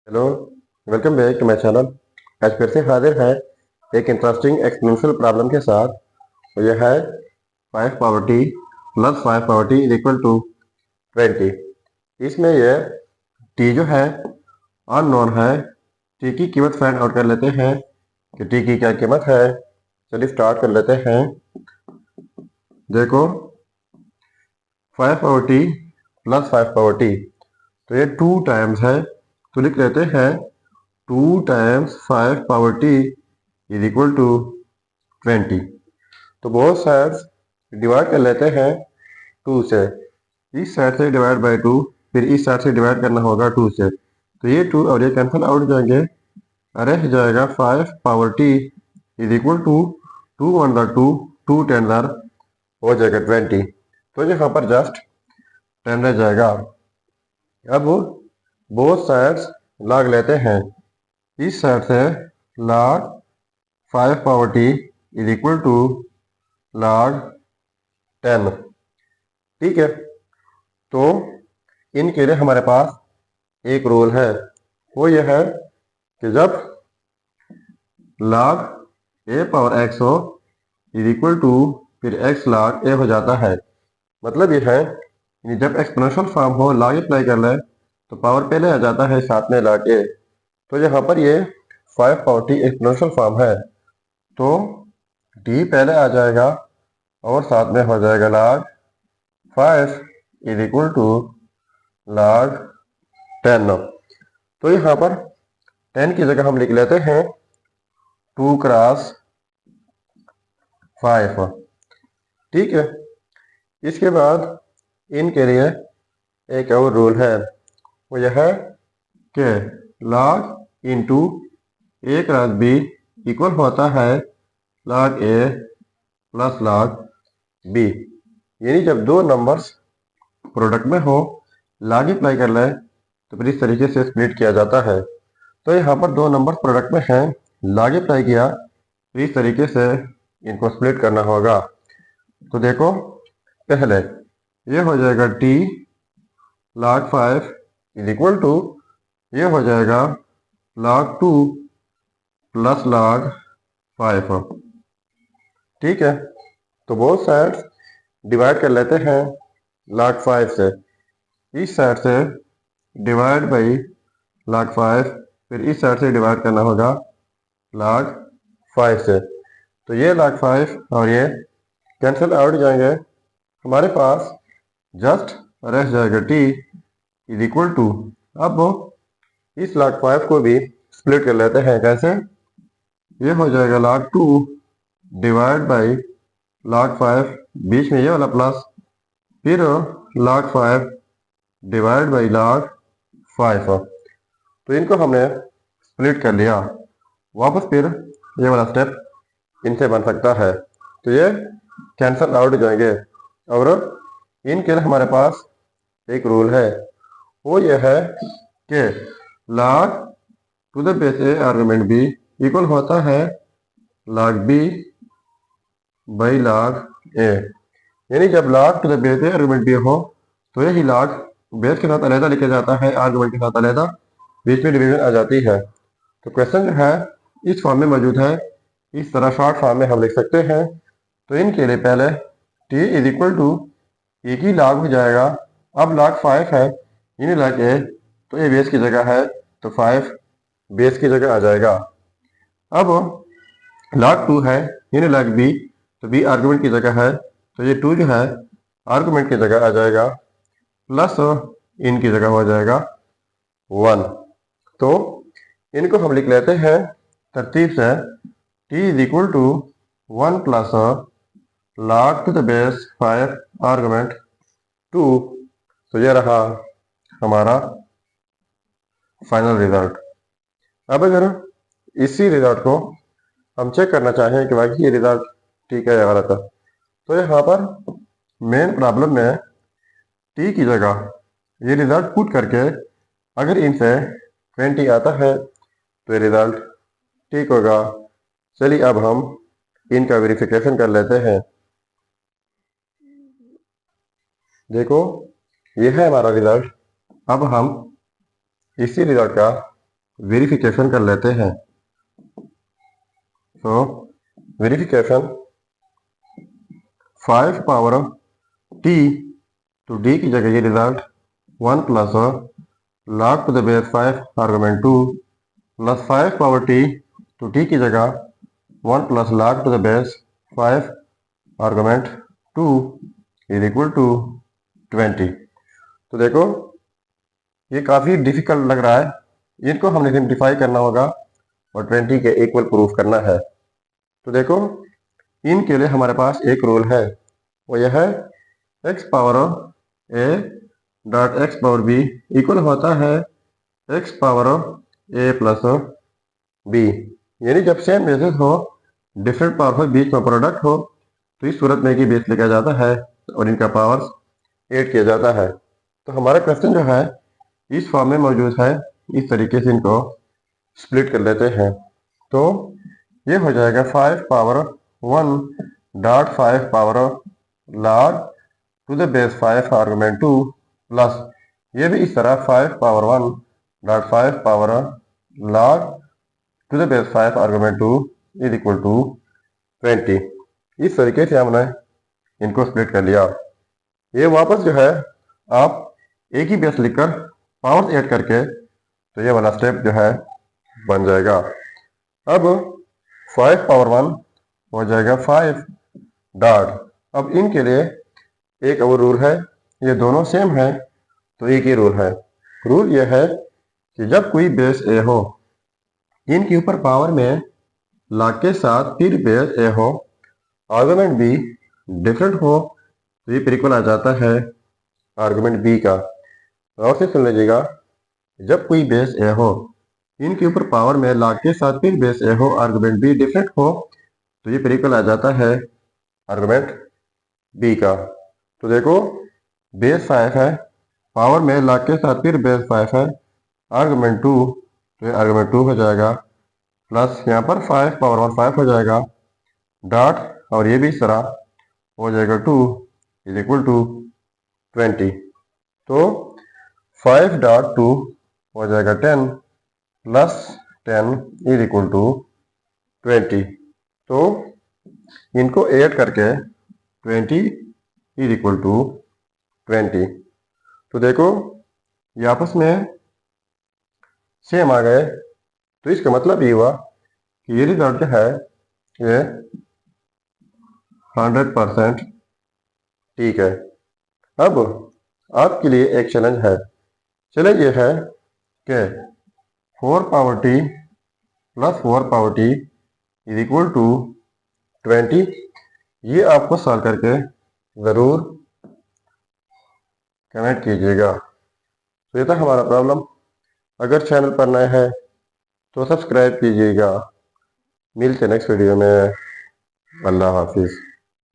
Hello, welcome back to my channel. आज फिर से हाजिर है एक इंटरेस्टिंग एक्सपोनेंशियल प्रॉब्लम के साथ। और यह है 5 power T plus 5 power T is equal to 20। इसमें यह टी जो है अननोन है। टी की कीमत फाइंड आउट कर लेते हैं कि टी की क्या कीमत है। चलिए स्टार्ट कर लेते हैं। देखो, 5 power T plus 5 power T, तो ये 2 टाइम्स है, तो लिख लेते हैं 2 times 5 power T is equal to 20। तो बोथ साइड्स डिवाइड कर लेते हैं 2 से। इस साइड से डिवाइड बाय 2, फिर इस साइड से डिवाइड करना होगा 2 से, तो ये 2 और ये कैंसिल आउट हो जाएंगे। रह जाएगा 5 power T is equal to 2 one the 2, 2 ten दर हो जाएगा 20। तो यहाँ पर जस्ट 10 रह जाएगा। अब बोथ साइड्स लॉग लेते हैं। इस साइड से log 5 power T is equal to log 10। ठीक है, तो इनके लिए हमारे पास एक रूल है, वो यह है कि जब log a पावर x हो इज इक्वल टू फिर x log a हो जाता है। मतलब यह है कि जब एक्सपोनेंशियल फॉर्म हो log अप्लाई कर ले तो पावर पहले आ जाता है साथ में log a। तो यहाँ पर ये 5 पावर t एक्सपोनेंशियल फॉर्म है, तो t पहले आ जाएगा और साथ में हो जाएगा log 5 is equal to log 10। तो यहाँ पर 10 की जगह हम लिख लेते हैं 2 क्रॉस 5। ठीक है, इसके बाद इनके लिए एक और रूल है, वो यह है कि log इंटू ए क्रॉस बी इक्वल होता है log ए प्लस log बी। यानी जब दो नंबर्स प्रोडक्ट में हो, log अप्लाई कर ले तो फिर इस तरीके से स्प्लिट किया जाता है। तो यहाँ पर दो नंबर्स प्रोडक्ट में हैं, log अप्लाई किया तो इस तरीके से इनको स्प्लिट करना होगा। तो देखो, पहले ये हो जाएगा t log 5 is equal to, ये हो जाएगा log 2 प्लस log 5। ठीक है, तो बोथ साइड्स डिवाइड कर लेते हैं log 5 से। इस साइड से डिवाइड बाई log 5, फिर इस साइड से डिवाइड करना होगा log 5 से। तो ये log 5 और ये कैंसिल आउट जाएंगे। हमारे पास जस्ट रह जाएगा t इज इक्वल टू, अब इस log 5 को भी स्प्लिट कर लेते हैं। कैसे? ये हो जाएगा log 2 डिवाइड बाई log 5, बीच में ये वाला प्लस, फिर log 5 डिवाइड बाई log 5। तो इनको हमने स्प्लिट कर लिया। वापस फिर ये वाला स्टेप इनसे बन सकता है, तो ये कैंसल आउट हो जाएंगे। और इनके लिए हमारे पास एक रूल है, वो ये है कि log to the base A argument B इक्वल होता है log B by log A. यानी जब log to the base A argument B हो तो यही log बेस के साथ अलहदा लिखा जाता है, आर्गुमेंट के साथ अलहदा, बीच में डिवीजन आ जाती है। तो क्वेश्चन जो है इस फॉर्म में मौजूद है, इस तरह शॉर्ट फॉर्म में हम लिख सकते हैं। तो इनके लिए पहले t इज इक्वल टू एक ही log हो जाएगा। अब log 5 है, यानी log a, तो a बेस की जगह है तो 5 बेस की जगह आ जाएगा। अब log 2 है, यानी log b, तो b आर्गुमेंट की जगह है, तो ये 2 जो है आर्गुमेंट की जगह आ जाएगा, प्लस इनकी जगह हो जाएगा 1। तो इनको हम लिख लेते हैं तरतीब से, t is equal to 1 plus log to the base 5 argument 2। तो ये रहा हमारा फाइनल रिजल्ट। अब अगर इसी रिजल्ट को हम चेक करना चाहें कि वाकई ये रिजल्ट ठीक है या गलत है, तो यहाँ पर मेन प्रॉब्लम में टी की जगह ये रिजल्ट पुट करके अगर इनसे 20 आता है तो ये रिजल्ट ठीक होगा। चलिए अब हम इनका वेरिफिकेशन कर लेते हैं। देखो, ये है हमारा रिजल्ट। अब हम इसी रिजल्ट का वेरिफिकेशन कर लेते हैं। सो वेरिफिकेशन 5 पावर t, तो d की जगह ये result 1 plus log to the base 5 argument 2 plus 5 power t, तो t की जगह 1 plus log to the base 5 argument 2 is equal to 20। तो देखो ये काफ़ी डिफिकल्ट लग रहा है, इनको हमने सिंप्लीफाई करना होगा और 20 के इक्वल प्रूफ करना है। तो देखो इनके लिए हमारे पास एक रूल है, वो यह है x power a dot x power b equal होता है x power a plus b। यानी जब सेम बेसिस हो, डिफरेंट पावर हो, बीच में प्रोडक्ट हो, तो इस सूरत में कि बेस लिखा जाता है और इनका पावर्स ऐड किया जाता है। तो हमारा क्वेश्चन जो है इस फॉर्म में मौजूद है, इस तरीके से इनको स्प्लिट कर लेते हैं। तो ये हो जाएगा 5 power 1 dot 5 power log to the base 5 argument 2 plus ये भी इस तरह 5 power 1 dot 5 power log to the base 5 argument 2 is equal to 20। इस तरीके से हमने इनको स्प्लिट कर लिया। ये वापस जो है आप एक ही बेस लिखकर पावर्स ऐड करके तो ये वाला स्टेप जो है बन जाएगा। अब 5 पावर 1 हो जाएगा 5 डॉट, अब इनके लिए एक और रूल है, ये दोनों सेम है तो एक ही रूल है। रूल ये है कि जब कोई बेस ए हो, इनके ऊपर पावर में log के साथ फिर बेस ए हो, आर्गुमेंट बी डिफरेंट हो, तो ये इक्वल आ जाता है आर्गुमेंट बी का। और से सुन लीजिएगा, जब कोई बेस ए हो, इनके ऊपर पावर में log के साथ फिर बेस ए हो, आर्गुमेंट बी डिफरेंट हो, तो ये इक्वल आ जाता है आर्गुमेंट बी का। तो देखो बेस 5 है, पावर में log के साथ फिर बेस 5 है, आर्गुमेंट 2, तो ये आर्गुमेंट 2 हो जाएगा, प्लस यहाँ पर 5 पावर 1 5 हो जाएगा, डॉट और ये भी इस तरह हो जाएगा 2 इज इक्वल टू 20। तो 5 डॉट 2 हो जाएगा 10 प्लस 10 इज इक्वल टू 20। तो इनको ऐड करके 20 इज इक्वल टू 20। तो देखो ये आपस में सेम आ गए, तो इसका मतलब ये हुआ कि ये रिजल्ट जो है ये 100% ठीक है। अब आपके लिए एक चैलेंज है। चैलेंज ये है कि 4 power t plus 4 power t is equal to 20। ये आपको सॉल्व करके ज़रूर कमेंट कीजिएगा। तो ये था हमारा प्रॉब्लम। अगर चैनल पर नए हैं तो सब्सक्राइब कीजिएगा। मिलते नेक्स्ट वीडियो में। अल्लाह हाफिज़।